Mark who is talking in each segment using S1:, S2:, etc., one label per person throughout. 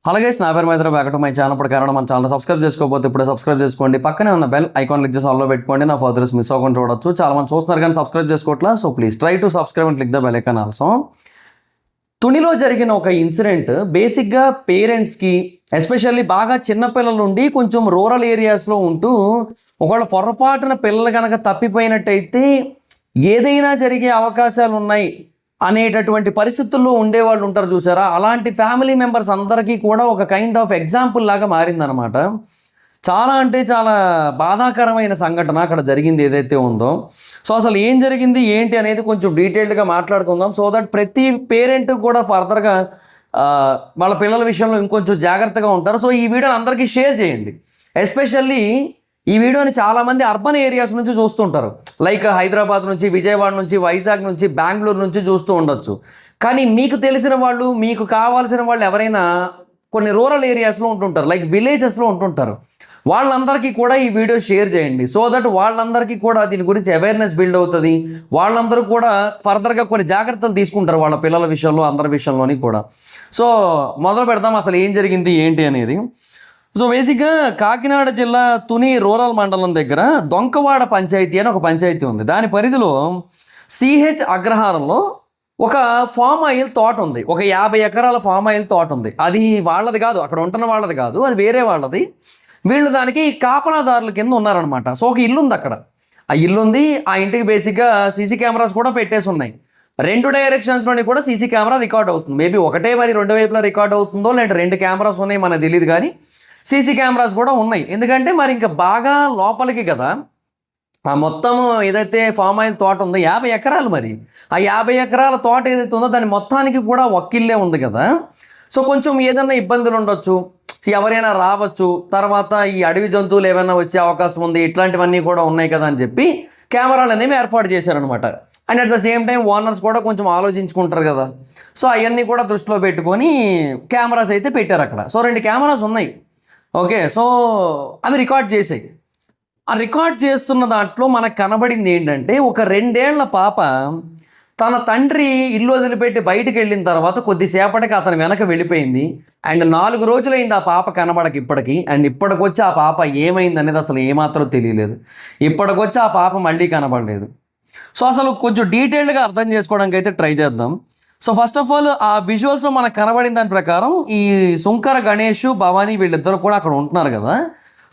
S1: అలాగే నా పేరు మైత్రి బ్యాక్ టు మై ఛానల్. ఇప్పుడు కారణం మన ఛానల్ సబ్స్క్రైబ్ చేసుకోకపోతే ఇప్పుడే సబ్స్క్రైబ్ చేసుకోండి. పక్కనే ఉన్న బెల్ ఐకాన్ క్లిక్ చేసి ఆల్లో పెట్టుకోండి. నా ఫర్దర్స్ మిస్ అవ్వకుండా చూడొచ్చు. చాలా మంది చూస్తున్నారు కానీ సబ్స్క్రైబ్ చేసుకోవట్లా. So please try to subscribe and click the bell icon also. తునిలో జరిగిన ఒక ఇన్సిడెంట్ బేసిక్గా పేరెంట్స్కి, ఎస్పెషల్లీ బాగా చిన్నపిల్లల నుండి కొంచెం రూరల్ ఏరియాస్లో ఉంటూ ఒకవేళ పొరపాటున పిల్లలు కనుక తప్పిపోయినట్టయితే ఏదైనా జరిగే అవకాశాలు ఉన్నాయి అనేటటువంటి పరిస్థితుల్లో ఉండేవాళ్ళు ఉంటారు చూసారా, అలాంటి ఫ్యామిలీ మెంబర్స్ అందరికీ కూడా ఒక కైండ్ ఆఫ్ ఎగ్జాంపుల్ లాగా మారిందనమాట. చాలా అంటే చాలా బాధాకరమైన సంఘటన అక్కడ జరిగింది ఏదైతే ఉందో. సో అసలు ఏం జరిగింది ఏంటి అనేది కొంచెం డీటెయిల్డ్గా మాట్లాడుకుందాం. సో దట్ ప్రతి పేరెంట్ కూడా ఫర్దర్గా వాళ్ళ పిల్లల విషయంలో ఇంకొంచెం జాగ్రత్తగా ఉంటారు. సో ఈ వీడియోని అందరికీ షేర్ చేయండి. ఎస్పెషల్లీ ఈ వీడియోని చాలామంది అర్బన్ ఏరియాస్ నుంచి చూస్తుంటారు. లైక్ హైదరాబాద్ నుంచి, విజయవాడ నుంచి, వైజాగ్ నుంచి, బెంగళూరు నుంచి చూస్తూ ఉండొచ్చు. కానీ మీకు తెలిసిన వాళ్ళు, మీకు కావాల్సిన వాళ్ళు ఎవరైనా కొన్ని రూరల్ ఏరియాస్లో ఉంటుంటారు, లైక్ విలేజెస్లో ఉంటుంటారు. వాళ్ళందరికీ కూడా ఈ వీడియో షేర్ చేయండి. సో దట్ వాళ్ళందరికీ కూడా దీని గురించి అవేర్నెస్ బిల్డ్ అవుతుంది. వాళ్ళందరూ కూడా ఫర్దర్గా కొన్ని జాగ్రత్తలు తీసుకుంటారు వాళ్ళ పిల్లల విషయంలో, అందరి విషయంలోని కూడా. సో మొదలు పెడదాం అసలు ఏం జరిగింది ఏంటి అనేది. సో బేసిక్గా కాకినాడ జిల్లా తుని రూరల్ మండలం దగ్గర దొంకవాడ పంచాయతీ అని ఒక పంచాయతీ ఉంది. దాని పరిధిలో సిహెచ్ అగ్రహారంలో ఒక ఫామ్ ఆయిల్ తోట ఉంది. ఒక 50 ఎకరాల ఫామ్ ఆయిల్ తోట ఉంది. అది వాళ్ళది కాదు, అక్కడ ఉంటున్న వాళ్ళది కాదు, అది వేరే వాళ్ళది. వీళ్ళు దానికి కాపలాదారుల కింద ఉన్నారనమాట. సో ఒక ఇల్లు ఉంది అక్కడ. ఆ ఇల్లు ఉంది. ఆ ఇంటికి బేసిక్గా సీసీ కెమెరాస్ కూడా పెట్టేసి ఉన్నాయి. 2 డైరెక్షన్స్లోని కూడా సీసీ కెమెరా రికార్డ్ అవుతుంది. మేబీ ఒకటే మరి 2 వైపులా రికార్డ్ అవుతుందో, లేదా 2 కెమెరాస్ ఉన్నాయి మనకు తెలియదు, కానీ సీసీ కెమెరాస్ కూడా ఉన్నాయి. ఎందుకంటే మరి ఇంకా బాగా లోపలికి కదా ఆ మొత్తం ఏదైతే ఫామ్ ఆయిల్ తోట ఉందో 50 ఎకరాలు. మరి ఆ 50 ఎకరాల తోట ఏదైతే ఉందో దాని మొత్తానికి కూడా ఒక్కిల్లే ఉంది కదా. సో కొంచెం ఏదైనా ఇబ్బందులు ఉండొచ్చు, ఎవరైనా రావచ్చు, తర్వాత ఈ అడవి జంతువులు ఏమైనా వచ్చే అవకాశం ఉంది, ఇట్లాంటివన్నీ కూడా ఉన్నాయి కదా అని చెప్పి కెమెరాలు అనేవి ఏర్పాటు చేశారనమాట. And at the same time owners కూడా కొంచెం ఆలోచించుకుంటారు కదా. సో అవన్నీ కూడా దృష్టిలో పెట్టుకొని కెమెరాస్ అయితే పెట్టారు అక్కడ. సో 2 కెమెరాస్ ఉన్నాయి. ఓకే, సో అవి రికార్డ్ చేసాయి. ఆ రికార్డ్ చేస్తున్న దాంట్లో మనకు కనబడింది ఏంటంటే, ఒక 2 ఏళ్ల పాప తన తండ్రి ఇల్లు వదిలిపెట్టి బయటికి వెళ్ళిన తర్వాత కొద్దిసేపటికి అతను వెనక వెళ్ళిపోయింది. అండ్ 4 రోజులైంది ఆ పాప కనబడక ఇప్పటికీ. అండ్ ఇప్పటికొచ్చి ఆ పాప ఏమైంది అనేది అసలు ఏమాత్రం తెలియలేదు. ఇప్పటికొచ్చి ఆ పాప మళ్ళీ కనబడలేదు. సో అసలు కొంచెం డీటెయిల్డ్గా అర్థం చేసుకోవడానికి అయితే ట్రై చేద్దాం. సో ఫస్ట్ ఆఫ్ ఆల్ ఆ విజువల్స్లో మనకు కనబడిన దాని ప్రకారం ఈ సుంకర గణేష్, భవానీ వీళ్ళిద్దరు కూడా అక్కడ ఉంటున్నారు కదా.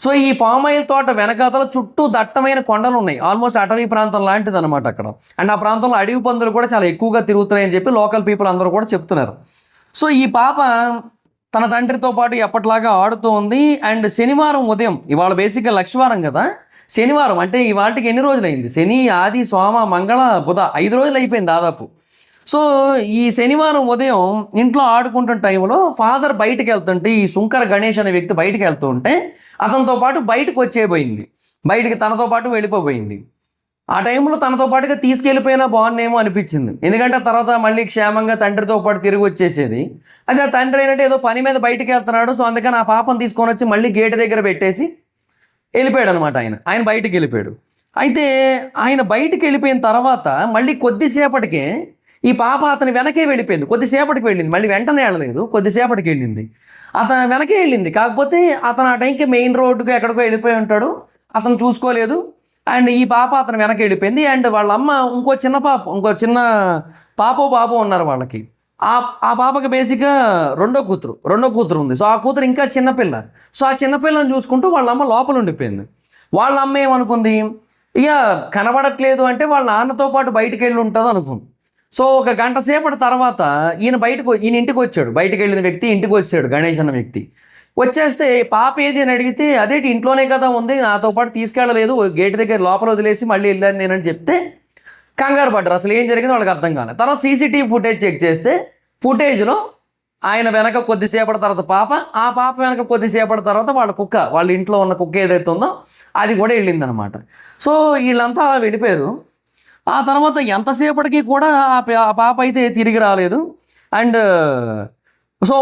S1: సో ఈ ఫామ్ ఆయిల్ తోట వెనకాతల చుట్టూ దట్టమైన కొండలు ఉన్నాయి. ఆల్మోస్ట్ అటవీ ప్రాంతం లాంటిది అనమాట అక్కడ. అండ్ ఆ ప్రాంతంలో అడవి పందులు కూడా చాలా ఎక్కువగా తిరుగుతున్నాయని చెప్పి లోకల్ పీపుల్ అందరూ కూడా చెప్తున్నారు. సో ఈ పాప తన తండ్రితో పాటు ఎప్పటిలాగా ఆడుతూ ఉంది. అండ్ శనివారం ఉదయం, ఇవాళ బేసిక్గా లక్షవారం కదా, శనివారం అంటే ఇవాళకి ఎన్ని రోజులైంది? శని, ఆది, సోమ, మంగళ, బుధ, 5 రోజులు అయిపోయింది దాదాపు. సో ఈ శనివారం ఉదయం ఇంట్లో ఆడుకుంటున్న టైంలో ఫాదర్ బయటికి వెళ్తుంటే, ఈ సుంకర గణేష్ అనే వ్యక్తి బయటికి వెళ్తూ ఉంటే అతనితో పాటు బయటకు వచ్చేపోయింది. బయటికి తనతో పాటు వెళ్ళిపోయింది. ఆ టైంలో తనతో పాటుగా తీసుకెళ్ళిపోయినా బాగున్నేమో అనిపించింది. ఎందుకంటే తర్వాత మళ్ళీ క్షేమంగా తండ్రితో పాటు తిరిగి వచ్చేసేది. అయితే ఆ తండ్రి ఏంటంటే ఏదో పని మీద బయటికి వెళ్తున్నాడు. సో అందుకని ఆ పాపను తీసుకొని వచ్చి మళ్ళీ గేటు దగ్గర పెట్టేసి వెళ్ళిపోయాడు అనమాట. ఆయన బయటికి వెళ్ళిపోయాడు. అయితే ఆయన బయటికి వెళ్ళిపోయిన తర్వాత మళ్ళీ కొద్దిసేపటికే ఈ పాప అతని వెనకే వెళ్ళిపోయింది. కొద్దిసేపటికి వెళ్ళింది, మళ్ళీ వెంటనే వెళ్ళలేదు, కొద్దిసేపటికి వెళ్ళింది. అతను వెనకే వెళ్ళింది. కాకపోతే అతను ఆ టైంకి మెయిన్ రోడ్డుకు ఎక్కడికో వెళ్ళిపోయి ఉంటాడు, అతను చూసుకోలేదు. అండ్ ఈ పాప అతను వెనక వెళ్ళిపోయింది. అండ్ వాళ్ళ అమ్మ ఇంకో చిన్న పాపో బాబు ఉన్నారు వాళ్ళకి. ఆ పాపకి బేసిక్గా రెండో కూతురు ఉంది. సో ఆ కూతురు ఇంకా చిన్నపిల్ల. సో ఆ చిన్నపిల్లని చూసుకుంటూ వాళ్ళ అమ్మ లోపల ఉండిపోయింది. వాళ్ళ అమ్మ ఏమనుకుంది, ఇక కనబడట్లేదు అంటే వాళ్ళ నాన్నతో పాటు బయటికి వెళ్ళి ఉంటుంది అనుకుంది. సో ఒక గంట సేపటి తర్వాత ఈయన ఇంటికి వచ్చాడు. బయటికి వెళ్ళిన వ్యక్తి ఇంటికి వచ్చాడు, గణేష్ అన్న వ్యక్తి. వచ్చేస్తే పాప ఏది అని అడిగితే, అదేంటి ఇంట్లోనే కదా ఉంది, నాతో పాటు తీసుకెళ్ళలేదు, గేట్ దగ్గర లోపల వదిలేసి మళ్ళీ వెళ్ళాను నేనని చెప్తే కంగారు పడ్డారు. అసలు ఏం జరిగిందో వాళ్ళకి అర్థం కాలేదు. తర్వాత సీసీటీవీ ఫుటేజ్ చెక్ చేస్తే ఫుటేజ్లో ఆయన వెనక కొద్దిసేపటి తర్వాత ఆ పాప వెనక కొద్దిసేపటి తర్వాత వాళ్ళ ఇంట్లో ఉన్న కుక్క ఏదైతే ఉందో అది కూడా వెళ్ళిందనమాట. సో వీళ్ళంతా అలా వెళ్ళిపోయారు. ఆ తర్వాత ఎంతసేపటికి కూడా ఆ పాప అయితే తిరిగి రాలేదు. అండ్ సో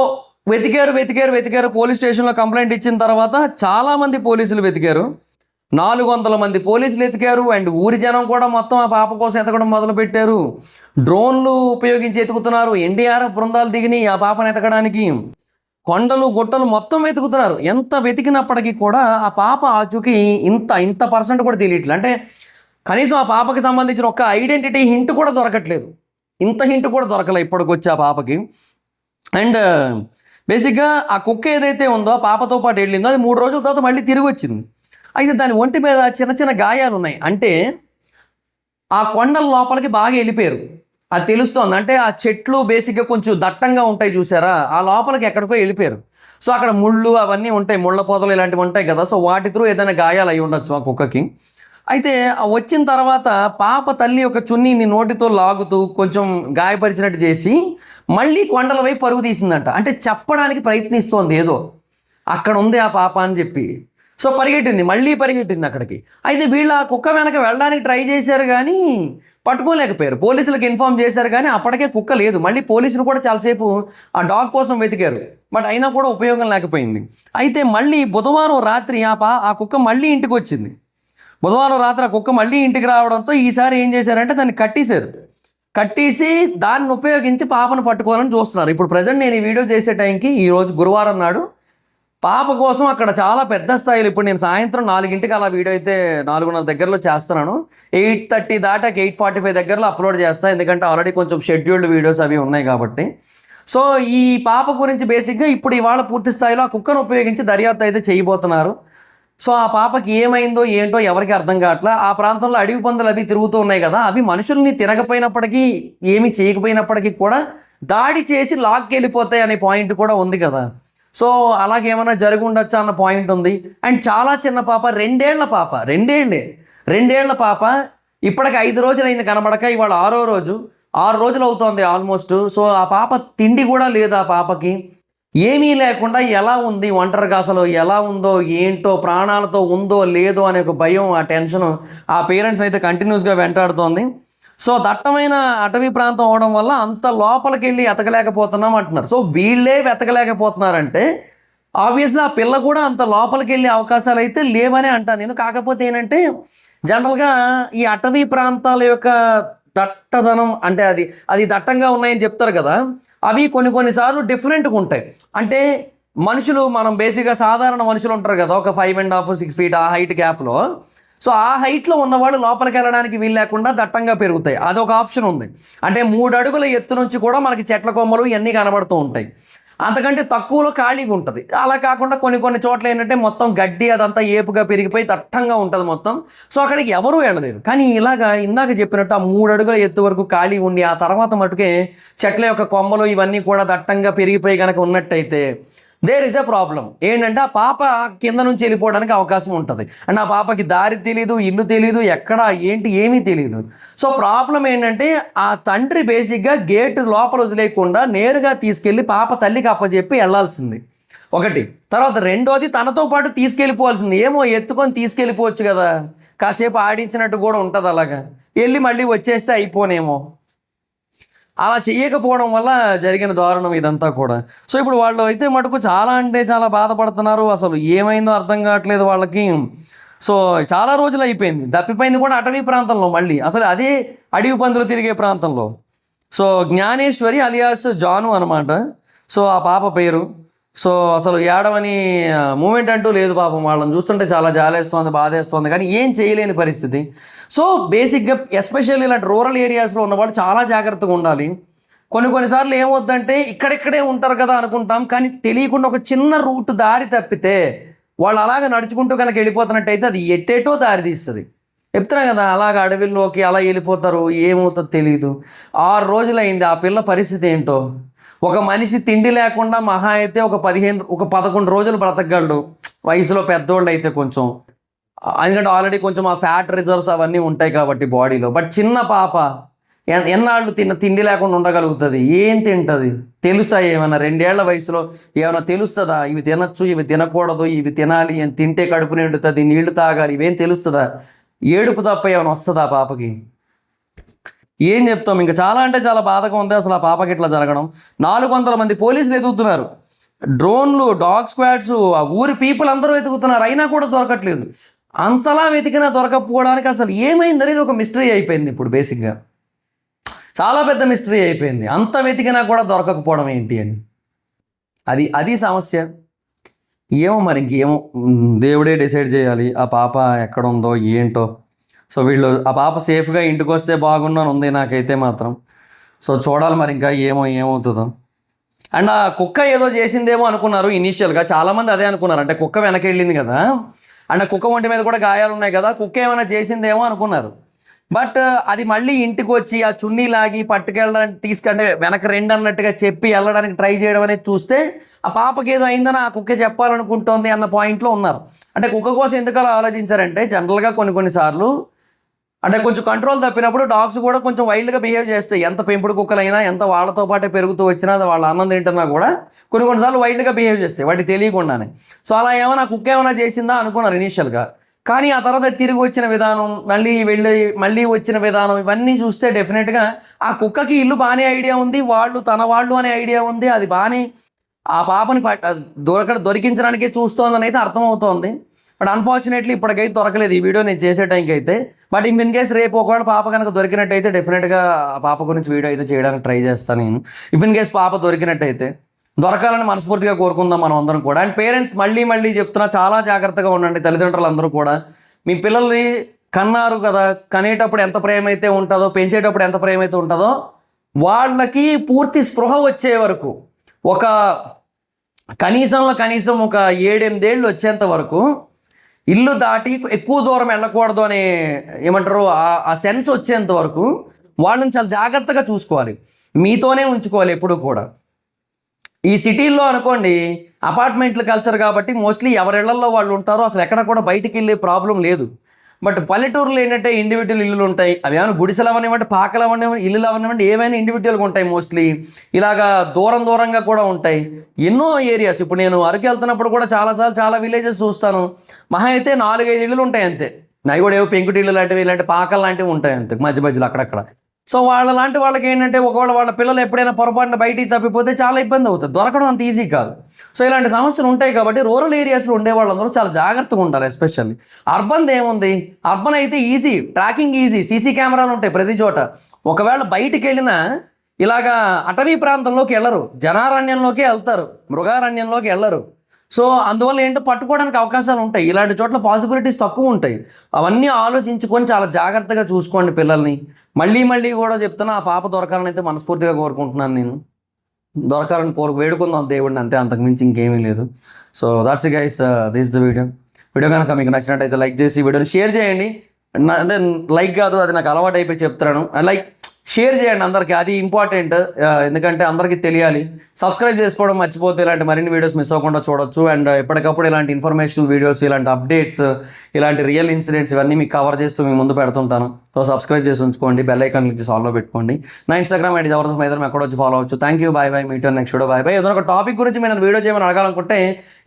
S1: వెతికారు. పోలీస్ స్టేషన్లో కంప్లైంట్ ఇచ్చిన తర్వాత చాలామంది పోలీసులు వెతికారు. 400 మంది పోలీసులు ఎతికారు. అండ్ ఊరి జనం కూడా మొత్తం ఆ పాప కోసం ఎతకడం మొదలుపెట్టారు. డ్రోన్లు ఉపయోగించి ఎతుకుతున్నారు. ఎన్డీఆర్ఎఫ్ బృందాలు దిగినాయి ఆ పాపను ఎతకడానికి. కొండలు గుట్టలు మొత్తం వెతుకుతున్నారు. ఎంత వెతికినప్పటికీ కూడా ఆ పాప ఆచూకీ ఇంత పర్సెంట్ కూడా తెలియట్లేదు. అంటే కనీసం ఆ పాపకి సంబంధించిన ఒక ఐడెంటిటీ హింట్ కూడా దొరకట్లేదు. ఇంత హింట్ కూడా దొరకలే ఇప్పటికొచ్చి ఆ పాపకి. అండ్ బేసిక్గా ఆ కుక్క ఏదైతే ఉందో ఆ పాపతో పాటు వెళ్ళిందో అది 3 రోజుల తర్వాత మళ్ళీ తిరిగి వచ్చింది. అయితే దాని ఒంటి మీద చిన్న చిన్న గాయాలు ఉన్నాయి. అంటే ఆ కొండల లోపలికి బాగా వెళ్ళిపోయారు, అది తెలుస్తోంది. అంటే ఆ చెట్లు బేసిక్గా కొంచెం దట్టంగా ఉంటాయి చూసారా, ఆ లోపలికి ఎక్కడికో వెళ్ళిపోయారు. సో అక్కడ ముళ్ళు అవన్నీ ఉంటాయి, ముళ్ళ పొదలు ఇలాంటివి ఉంటాయి కదా. సో వాటి త్రూ ఏదైనా గాయాలు అయి ఉండొచ్చు ఆ కుక్కకి. అయితే వచ్చిన తర్వాత పాప తల్లి ఒక చున్నీని నోటితో లాగుతూ కొంచెం గాయపరిచినట్టు చేసి మళ్ళీ కొండల వైపు పరుగు తీసిందంట. అంటే చెప్పడానికి ప్రయత్నిస్తోంది ఏదో అక్కడ ఉంది ఆ పాప అని చెప్పి. సో మళ్ళీ పరిగెట్టింది అక్కడికి. అయితే వీళ్ళు ఆ కుక్క వెనక వెళ్ళడానికి ట్రై చేశారు కానీ పట్టుకోలేకపోయారు. పోలీసులకు ఇన్ఫార్మ్ చేశారు కానీ అప్పటికే కుక్క లేదు. మళ్ళీ పోలీసులు కూడా చాలాసేపు ఆ డాగ్ కోసం వెతికారు, బట్ అయినా కూడా ఉపయోగం లేకపోయింది. అయితే మళ్ళీ బుధవారం రాత్రి ఆ కుక్క మళ్ళీ ఇంటికి వచ్చింది. బుధవారం రాత్రి ఆ కుక్క మళ్ళీ ఇంటికి రావడంతో ఈసారి ఏం చేశారంటే దాన్ని కట్టేసి దాన్ని ఉపయోగించి పాపను పట్టుకోవాలని చూస్తున్నారు. ఇప్పుడు ప్రజెంట్ నేను ఈ వీడియో చేసే టైంకి ఈరోజు గురువారం నాడు పాప కోసం అక్కడ చాలా పెద్ద స్థాయిలో, ఇప్పుడు నేను సాయంత్రం 4 అలా వీడియో అయితే 4:30 దగ్గరలో చేస్తున్నాను. 8:30 దాటాక 8:45 దగ్గరలో అప్లోడ్ చేస్తాను, ఎందుకంటే ఆల్రెడీ కొంచెం షెడ్యూల్డ్ వీడియోస్ అవి ఉన్నాయి కాబట్టి. సో ఈ పాప గురించి బేసిక్గా ఇప్పుడు ఇవాళ పూర్తి స్థాయిలో ఆ కుక్కను ఉపయోగించి దర్యాప్తు అయితే చేయబోతున్నారు. సో ఆ పాపకి ఏమైందో ఏంటో ఎవరికి అర్థం కావట్లా. ఆ ప్రాంతంలో అడవి పందులు అవి తిరుగుతూ ఉన్నాయి కదా, అవి మనుషుల్ని తిరగపోయినప్పటికీ ఏమీ చేయకపోయినప్పటికీ కూడా దాడి చేసి లాక్కెళ్ళిపోతాయి అనే పాయింట్ కూడా ఉంది కదా. సో అలాగేమైనా జరిగి ఉండొచ్చా అన్న పాయింట్ ఉంది. అండ్ చాలా చిన్న పాప, 2 ఏళ్ల పాప ఇప్పటికి 5 రోజులు అయింది కనబడక, ఇవాళ 6వ రోజు, 6 రోజులు అవుతోంది ఆల్మోస్ట్. సో ఆ పాప తిండి కూడా లేదు, ఆ పాపకి ఏమీ లేకుండా ఎలా ఉంది, ఒంటరిగా అసలు ఎలా ఉందో ఏంటో, ప్రాణాలతో ఉందో లేదో అనే ఒక భయం, ఆ టెన్షన్ ఆ పేరెంట్స్ అయితే కంటిన్యూస్గా వెంటాడుతోంది. సో దట్టమైన అటవీ ప్రాంతం అవడం వల్ల అంత లోపలికి వెళ్ళి ఎతకలేకపోతున్నాం అంటున్నారు. సో వీళ్ళే వెతకలేకపోతున్నారంటే ఆబ్వియస్లీ ఆ పిల్ల కూడా అంత లోపలికి వెళ్ళే అవకాశాలు అయితే లేవనే అంటాను నేను. కాకపోతే ఏంటంటే జనరల్గా ఈ అటవీ ప్రాంతాల యొక్క దట్టదనం అంటే అది దట్టంగా ఉన్నాయని చెప్తారు కదా, అవి కొన్నిసార్లు డిఫరెంట్గా ఉంటాయి. అంటే మనుషులు, మనం బేసిక్గా సాధారణ మనుషులు ఉంటారు కదా, ఒక 5.5 6 ఫీట్ ఆ హైట్ గ్యాప్లో. సో ఆ హైట్లో ఉన్నవాళ్ళు లోపలికి వెళ్ళడానికి వీలు లేకుండా దట్టంగా పెరుగుతాయి, అదొక ఆప్షన్ ఉంది. అంటే 3 అడుగుల ఎత్తు నుంచి కూడా మనకి చెట్ల కొమ్మలు ఇవన్నీ కనబడుతూ ఉంటాయి. అంతకంటే తక్కువలో ఖాళీగా ఉంటుంది. అలా కాకుండా కొన్ని చోట్ల ఏంటంటే మొత్తం గడ్డి అదంతా ఏపుగా పెరిగిపోయి దట్టంగా ఉంటుంది మొత్తం. సో అక్కడికి ఎవరూ వెళ్ళలేరు. కానీ ఇలాగా ఇందాక చెప్పినట్టు ఆ 3 అడుగుల ఎత్తు వరకు ఖాళీ ఉండి ఆ తర్వాత మటుకే చెట్ల యొక్క కొమ్మలు ఇవన్నీ కూడా దట్టంగా పెరిగిపోయి కనుక ఉన్నట్టయితే దేర్ ఇస్ ఎ ప్రాబ్లం. ఏంటంటే ఆ పాప కింద నుంచి వెళ్ళిపోవడానికి అవకాశం ఉంటుంది. అండ్ ఆ పాపకి దారి తెలీదు, ఇల్లు తెలీదు, ఎక్కడ ఏంటి ఏమీ తెలీదు. సో ప్రాబ్లం ఏంటంటే ఆ తండ్రి బేసిక్గా గేటు లోపల వదిలేయకుండా నేరుగా తీసుకెళ్ళి పాప తల్లికి అప్పచెప్పి వెళ్ళాల్సింది ఒకటి. తర్వాత రెండోది తనతో పాటు తీసుకెళ్ళిపోవాల్సింది. ఏమో ఎత్తుకొని తీసుకెళ్ళిపోవచ్చు కదా, కాసేపు ఆడించినట్టు కూడా ఉంటుంది, అలాగా వెళ్ళి మళ్ళీ వచ్చేస్తే అయిపోనేమో. అలా చేయకపోవడం వల్ల జరిగిన దారుణం ఇదంతా కూడా. సో ఇప్పుడు వాళ్ళు అయితే మటుకు చాలా అంటే చాలా బాధపడుతున్నారు. అసలు ఏమైందో అర్థం కావట్లేదు వాళ్ళకి. సో చాలా రోజులు అయిపోయింది, తప్పిపోయింది కూడా అటవీ ప్రాంతంలో, మళ్ళీ అసలు అదే అడవి పందులు తిరిగే ప్రాంతంలో. సో జ్ఞానేశ్వరి అలియాస్ జాను అనమాట. సో ఆ పాప పేరు. సో అసలు ఏడవని మూమెంట్ అంటూ లేదు పాపం. వాళ్ళని చూస్తుంటే చాలా జాలేస్తోంది, బాధేస్తోంది, కానీ ఏం చేయలేని పరిస్థితి. సో బేసిక్గా ఎస్పెషల్లీ ఇలాంటి రూరల్ ఏరియాస్లో ఉన్నవాడు చాలా జాగ్రత్తగా ఉండాలి. కొన్నిసార్లు ఏమవుద్దంటే ఇక్కడిక్కడే ఉంటారు కదా అనుకుంటాం, కానీ తెలియకుండా ఒక చిన్న రూట్ దారి తప్పితే వాళ్ళు అలాగ నడుచుకుంటూ కనుక వెళ్ళిపోతున్నట్టయితే అది ఎట్టేటో దారి తీస్తుంది. చెప్తున్నా కదా, అలాగ అడవిలోకి అలా వెళ్ళిపోతారు, ఏమవుతుందో తెలియదు. 6 రోజులైంది. ఆ పిల్ల పరిస్థితి ఏంటో. ఒక మనిషి తిండి లేకుండా మహా అయితే ఒక 11 రోజులు బ్రతకగలడు వయసులో, పెద్దోళ్ళు అయితే కొంచెం, ఎందుకంటే ఆల్రెడీ కొంచెం ఆ ఫ్యాట్ రిజర్వ్స్ అవన్నీ ఉంటాయి కాబట్టి బాడీలో. బట్ చిన్న పాప ఎన్నాళ్ళు తిండి లేకుండా ఉండగలుగుతుంది? ఏం తింటుంది? తెలుసా ఏమైనా? 2 ఏళ్ల వయసులో ఏమైనా తెలుస్తుందా? ఇవి తినచ్చు, ఇవి తినకూడదు, ఇవి తినాలి, తింటే కడుపు నిండుతుంది, నీళ్లు తాగాలి, ఇవేం తెలుస్తుందా? ఏడుపు తప్ప ఏమైనా వస్తుందా పాపకి? ఏం చెప్తాం? ఇంకా చాలా అంటే చాలా బాధగా ఉంది అసలు ఆ పాపకి ఇట్లా జరగడం. 400 మంది పోలీసులు ఎదుగుతున్నారు, డ్రోన్లు, డాగ్ స్క్వాడ్స్, ఆ ఊరి పీపుల్ అందరూ వెతుకుతున్నారు, అయినా కూడా దొరకట్లేదు. అంతలా వెతికినా దొరకపోవడానికి అసలు ఏమైంది అనేది ఒక మిస్టరీ అయిపోయింది. ఇప్పుడు బేసిక్గా చాలా పెద్ద మిస్టరీ అయిపోయింది. అంత వెతికినా కూడా దొరకకపోవడం ఏంటి అని. అది సమస్య. ఏమో మరి ఇంకేమో దేవుడే డిసైడ్ చేయాలి ఆ పాప ఎక్కడ ఉందో ఏంటో. సో వీళ్ళు ఆ పాప సేఫ్గా ఇంటికి వస్తే బాగున్నాను ఉంది నాకైతే మాత్రం. సో చూడాలి మరి ఇంకా ఏమవుతుందో. అండ్ ఆ కుక్క ఏదో చేసిందేమో అనుకున్నారు ఇనీషియల్గా, చాలామంది అదే అనుకున్నారు. అంటే కుక్క వెనక్కి వెళ్ళింది కదా, అండ్ ఆ కుక్క ఒంటి మీద కూడా గాయాలు ఉన్నాయి కదా, కుక్క ఏమైనా చేసిందేమో అనుకున్నారు. బట్ అది మళ్ళీ ఇంటికి వచ్చి ఆ చున్నీ లాగి పట్టుకెళ్ళడానికి తీసుకంటే వెనక రెండు అన్నట్టుగా చెప్పి వెళ్ళడానికి ట్రై చేయడం అనేది చూస్తే ఆ పాపకి ఏదో అయిందని ఆ కుక్క చెప్పాలనుకుంటోంది అన్న పాయింట్లో ఉన్నారు. అంటే కుక్క కోసం ఎందుకు అలా ఆలోచించారంటే జనరల్గా కొన్నిసార్లు అంటే కొంచెం కంట్రోల్ తప్పినప్పుడు డాగ్స్ కూడా కొంచెం వైల్డ్గా బిహేవ్ చేస్తాయి. ఎంత పెంపుడు కుక్కలైనా, ఎంత వాళ్ళతో పాటే పెరుగుతూ వచ్చినా, వాళ్ళ అన్నం తింటున్నా కూడా కొన్నిసార్లు వైల్డ్గా బిహేవ్ చేస్తాయి వాటికి తెలియకుండానే. సో అలా ఏమైనా కుక్క ఏమైనా చేసిందా అనుకున్నారు ఇనీషియల్గా. కానీ ఆ తర్వాత తిరిగి వచ్చిన విధానం, మళ్ళీ వచ్చిన విధానం, ఇవన్నీ చూస్తే డెఫినెట్గా ఆ కుక్కకి ఇల్లు బాగానే ఐడియా ఉంది, తన వాళ్ళు అనే ఐడియా ఉంది, అది బాగానే ఆ పాపని దొరికించడానికే చూస్తోందని అయితే అర్థమవుతోంది. బట్ అన్ఫార్చునేట్లీ ఇప్పటికైతే దొరకలేదు ఈ వీడియో నేను చేసే టైంకి అయితే. బట్ ఇన్ కేస్ రేపు ఒకవేళ పాప కనుక దొరికినట్టయితే డెఫినెట్గా ఆ పాప గురించి వీడియో అయితే చేయడానికి ట్రై చేస్తాను నేను. ఇన్ కేస్ పాప దొరికినట్టయితే దొరకాలని మనస్ఫూర్తిగా కోరుకుందాం మనం అందరం కూడా. అండ్ పేరెంట్స్ మళ్ళీ చెప్తున్నా, చాలా జాగ్రత్తగా ఉండండి తల్లిదండ్రులు అందరూ కూడా. మీ పిల్లల్ని కన్నారు కదా, కనేటప్పుడు ఎంత ప్రేమ అయితే ఉంటుందో, పెంచేటప్పుడు ఎంత ప్రేమ అయితే ఉంటుందో, వాళ్ళకి పూర్తి స్పృహ వచ్చే వరకు కనీసం ఒక 7-8 ఏళ్ళు వచ్చేంత వరకు ఇల్లు దాటి ఎక్కువ దూరం వెళ్ళకూడదు అనే ఏమంటారు ఆ సెన్స్ వచ్చేంత వరకు వాళ్ళని చాలా జాగ్రత్తగా చూసుకోవాలి, మీతోనే ఉంచుకోవాలి ఎప్పుడు కూడా. ఈ సిటీల్లో అనుకోండి అపార్ట్మెంట్ల కల్చర్ కాబట్టి మోస్ట్లీ ఎవరిళ్లలో వాళ్ళు ఉంటారో, అసలు ఎక్కడ కూడా బయటికి వెళ్ళే ప్రాబ్లం లేదు. బట్ పల్లెటూరులో ఏంటంటే ఇండివిజువల్ ఇల్లులు ఉంటాయి. అవి ఏమైనా గుడిసెలు అవనివ్వండి, పాకలు అవనివ్వండి, ఇల్లులు అవనివ్వండి, ఏమైనా ఇండివిజువల్గా ఉంటాయి మోస్ట్లీ. ఇలాగా దూరంగా కూడా ఉంటాయి ఎన్నో ఏరియాస్. ఇప్పుడు నేను అరకు వెళ్తున్నప్పుడు కూడా చాలా విలేజెస్ చూస్తాను. మహా అయితే 4-5 ఇల్లులు ఉంటాయి అంతే. అవి కూడా ఏవో పెంకుటిల్లు లాంటివి, ఇలాంటి పాకలు లాంటివి ఉంటాయి అంతే మధ్యలో అక్కడక్కడ. సో వాళ్ళకి ఏంటంటే ఒకవేళ వాళ్ళ పిల్లలు ఎప్పుడైనా పొరపాటున బయటికి తప్పిపోతే చాలా ఇబ్బంది అవుతుంది, దొరకడం అంత ఈజీ కాదు. సో ఇలాంటి సమస్యలు ఉంటాయి కాబట్టి రూరల్ ఏరియాస్లో ఉండే వాళ్ళందరూ చాలా జాగ్రత్తగా ఉండాలి. ఎస్పెషల్లీ అర్బన్ ఏముంది, అర్బన్ అయితే ఈజీ, ట్రాకింగ్ ఈజీ, సీసీ కెమెరాలు ఉంటాయి ప్రతి చోట. ఒకవేళ బయటికి వెళ్ళినా ఇలాగా అటవీ ప్రాంతంలోకి వెళ్ళరు, జనారణ్యంలోకి వెళ్తారు, మృగారణ్యంలోకి వెళ్ళరు. సో అందువల్ల ఏంటో పట్టుకోవడానికి అవకాశాలు ఉంటాయి. ఇలాంటి చోట్ల పాసిబిలిటీస్ తక్కువ ఉంటాయి. అవన్నీ ఆలోచించుకొని చాలా జాగ్రత్తగా చూసుకోండి పిల్లల్ని. మళ్ళీ కూడా చెప్తున్నా, ఆ పాప దొరకాలని అయితే మనస్ఫూర్తిగా కోరుకుంటున్నాను నేను. దొరకాలని వేడుకుందాం దేవుడిని, అంతే, అంతకుమించి ఇంకేమీ లేదు. So that's guys, this the video కనుక మీకు నచ్చినట్టయితే లైక్ చేసి వీడియోని షేర్ చేయండి. అంటే లైక్ కాదు, అది నాకు అలవాటు అయిపోయి చెప్తున్నాను, షేర్ చేయండి అందరికీ, అది ఇంపార్టెంట్. ఎందుకంటే అందరికీ తెలియాలి. సబ్స్క్రైబ్ చేసుకోవడం మర్చిపోతే ఇలాంటి మరిన్ని వీడియోస్ మిస్ అవ్వకుండా చూడొచ్చు. అండ్ ఎప్పటికప్పుడు ఇలాంటి ఇన్ఫర్మేషనల్ వీడియోస్, ఇలాంటి అప్డేట్స్, ఇలాంటి రియల్ ఇన్సిడెంట్స్ ఇవన్నీ మీకు కవర్ చేస్తూ మీ ముందు పెడుతుంటాను. సో సబ్స్క్రైబ్ చేసి ఉంచుకోండి, బెల్ ఐకాన్ క్లిక్ చేసి ఆల్లో పెట్టుకోండి. నా ఇన్స్టాగ్రామ్ ఐడి జబర్దస్త్ మైదర్ ఎక్కడ వచ్చి ఫాలో అవచ్చు. Thank you, bye meet next video, bye. ఏదైనా ఒక టాపిక్ గురించి నేను వీడియో చేయమని అడగాలనుకుంటే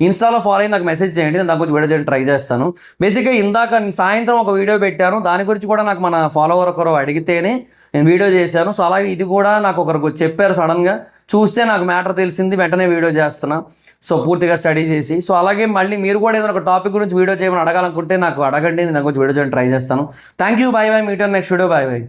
S1: ఇన్స్టాలో ఫాలో అయ్యి నాకు మెసేజ్ చేయండి, నేను దాని గురించి వీడియో చేయడానికి ట్రై చేస్తాను. బేసిక్గా ఇందాక సాయంత్రం ఒక వీడియో పెట్టాను, దాని గురించి కూడా నాకు మన ఫాలోవర్ ఒకరు అడిగితేనే నేను వీడియో చేశాను. సో అలాగే ఇది కూడా నాకు ఒకరికి చెప్పారు సడన్గా, చూస్తే నాకు మ్యాటర్ తెలిసింది, వెంటనే వీడియో చేస్తున్నా. సో పూర్తిగా స్టడీ చేసి. సో అలాగే మళ్ళీ మీరు కూడా ఏదైనా ఒక టాపిక్ గురించి వీడియో చేయమని అడగాలనుకుంటే నాకు అడగండి, నేను దాని గురించి వీడియో చేయడానికి ట్రై చేస్తాను. Thank you, bye meet next video, bye.